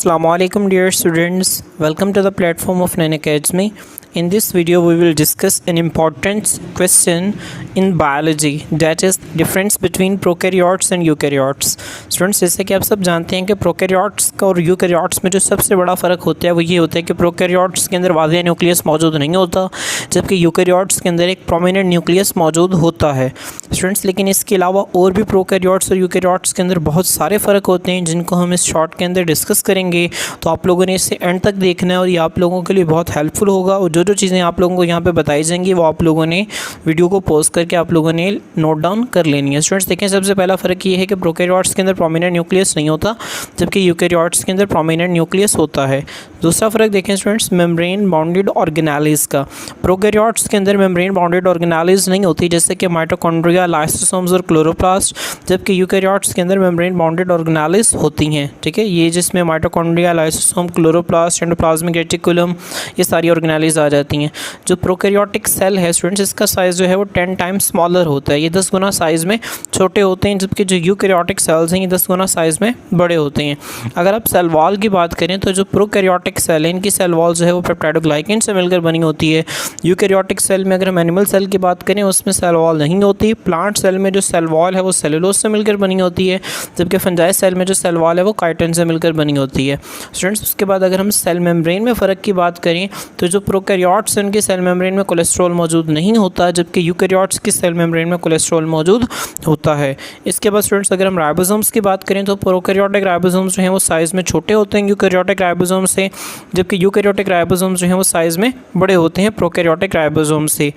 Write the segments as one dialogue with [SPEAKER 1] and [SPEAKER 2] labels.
[SPEAKER 1] Assalamualaikum dear students, welcome to the platform of Nain Academy. In this video we will discuss an important question in biology, that is difference between prokaryotes and eukaryotes. Students, जैसे कि आप सब जानते हैं कि prokaryotes का और eukaryotes में जो सबसे बड़ा फ़र्क होता है वो ये होता है कि प्रोकैरियोट्स के अंदर वाज़ेह न्यूक्लियस मौजूद नहीं होता, जबकि यूकैरियोट्स के अंदर एक प्रोमिनेंट न्यूक्लियस मौजूद होता है। स्टूडेंट्स, लेकिन इसके अलावा और भी प्रोकैरियोट्स और यूकैरियोट्स के अंदर बहुत सारे फ़र्क होते हैं जिनको हम इस शॉर्ट के अंदर डिस्कस करेंगे। तो आप लोगों ने इसे एंड तक देखना है और ये आप लोगों के लिए बहुत हेल्पफुल होगा। और जो चीज़ें आप लोगों को यहाँ पे बताई जाएंगी वो आप लोगों ने वीडियो को पॉज करके आप लोगों ने नोट डाउन कर लेनी है। स्टूडेंट्स, देखें, सबसे पहला फ़र्क ये है कि प्रोकैरियोट्स के अंदर प्रोमिनेंट न्यूक्लियस नहीं होता, जबकि यूकैरियोट्स के अंदर प्रोमिनेंट न्यूक्लियस होता है। दूसरा फ़र्क देखें स्टूडेंट्स, मेम्ब्रेन बाउंडेड ऑर्गेनेलिज़ का। प्रोकैरियोट्स के अंदर मेम्ब्रेन बाउंडेड ऑर्गेनेलिज़ नहीं होती, जैसे कि माइटोकॉन्ड्रिया, लाइसोसोम्स और क्लोरोप्लास्ट, जबकि यूकैरियोट्स के अंदर मेम्ब्रेन बाउंडेड ऑर्गेनेलिज़ होती हैं। ठीक है, ये जिसमें mitochondria, lysosome, chloroplast, endoplasmic reticulum, ये सारी ऑर्गेनेलिज़ आ जाती हैं। जो प्रोकैरियोटिक सेल है स्टूडेंट्स, इसका साइज़ जो है वो 10 टाइम्स स्मॉलर होता है, ये 10 गुना साइज़ में छोटे होते हैं, जबकि जो यूकैरियोटिक सेल्स हैं ये 10 गुना साइज़ में बड़े होते हैं। अगर आप सेल वॉल की बात करें तो जो प्रोकैरियोटिक सेल है इनकी सेल वॉल जो है वो पेप्टाइडोग्लाइकेन से मिलकर बनी होती है। यूकैरियोटिक सेल में अगर हम एनिमल सेल की बात करें उसमें सेल वॉल नहीं होती। प्लांट सेल में जो सेल वॉल है वो सेलुलोज से मिलकर बनी होती है, जबकि फंजाई सेल में जो सेल वॉल है वो काइटिन से मिलकर बनी होती है। स्टूडेंट्स, उसके बाद अगर हम सेल मेम्ब्रेन में फ़र्क की बात करें तो जो प्रोकैरियोट्स हैं उनकी सेल मेम्ब्रेन में कोलेस्ट्रॉल मौजूद नहीं होता, जबकि यूकैरियोट्स की सेल मेम्ब्रेन में कोलेस्ट्रॉल मौजूद होता है। इसके बाद स्टूडेंट्स, अगर हम राइबोसोम्स की बात करें तो प्रोकैरियोटिक राइबोसोम्स जो हैं वो साइज़ में छोटे होते हैं यूकैरियोटिक राइबोसोम से, जबकि यूकैरियोटिक राइबोसोम्स जो हैं वो साइज़ में बड़े होते हैं प्रोकैरियोटिक राइबोसोम से।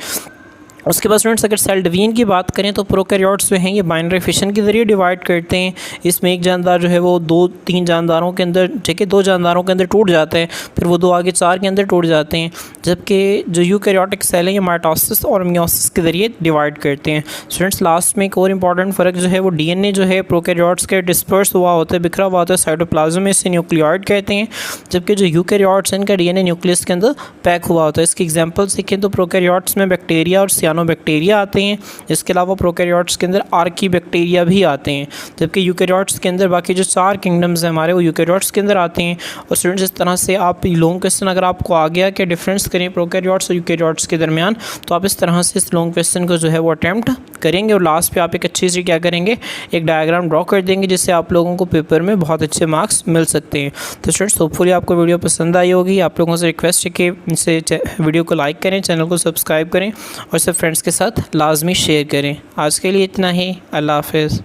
[SPEAKER 1] उसके बाद स्टूडेंट्स, अगर सेल डिवीजन की बात करें तो प्रोकैरियोट्स जो हैं ये बाइनरी फिशन के ज़रिए डिवाइड करते हैं। इसमें एक जानदार जो है वो 2-3 जानदारों के अंदर, ठीक है, 2 जानदारों के अंदर टूट जाता है, फिर वो 2 आगे 4 के अंदर टूट जाते हैं, जबकि जो यूकैरियोटिक सेल है ये माइटोसिस और मियोसिस के ज़रिए डिवाइड करते हैं। स्टूडेंट्स, लास्ट में एक और इंपॉर्टेंट फ़र्क जो है वो डीएनए जो है प्रोकैरियोट्स के डिस्पर्स हुआ होता है, बिखरा हुआ होता है साइटोप्लाज्म में, इसे न्यूक्लियोइड कहते हैं, जबकि जो यूकैरियोट्स हैं इनका डीएनए न्यूक्लियस के अंदर पैक हुआ होता है। इसकी एग्जाम्पल सीखें तो प्रोकैरियोट्स में बैक्टीरिया और सियानोबैक्टीरिया आते हैं। इसके अलावा प्रोकैरियोट्स के अंदर आर्की बैक्टीरिया भी आते हैं, जबकि यूकैरियोट्स के अंदर बाकी जो 4 किंगडम्स हैं हमारे वो यूकैरियोट्स के अंदर आते हैं। और स्टूडेंट्स, इस तरह से आप लॉन्ग क्वेश्चन अगर आपको आ गया कि डिफरेंस करें प्रोकैरियोट्स और यूकैरियोट्स के दरमियान, तो आप इस तरह से इस लॉन्ग क्वेश्चन को जो है वो अटैम्प्ट करेंगे और लास्ट पे आप एक अच्छी सी क्या करेंगे, एक डायग्राम ड्रॉ कर देंगे, जिससे आप लोगों को पेपर में बहुत अच्छे मार्क्स मिल सकते हैं। तो स्टूडेंट्स, होपफुली आपको वीडियो पसंद आई होगी। आप लोगों से रिक्वेस्ट है कि इनसे वीडियो को लाइक करें, चैनल को सब्सक्राइब करें और सब फ्रेंड्स के साथ लाजमी शेयर करें। आज के लिए इतना ही। अल्लाह हाफ़िज़।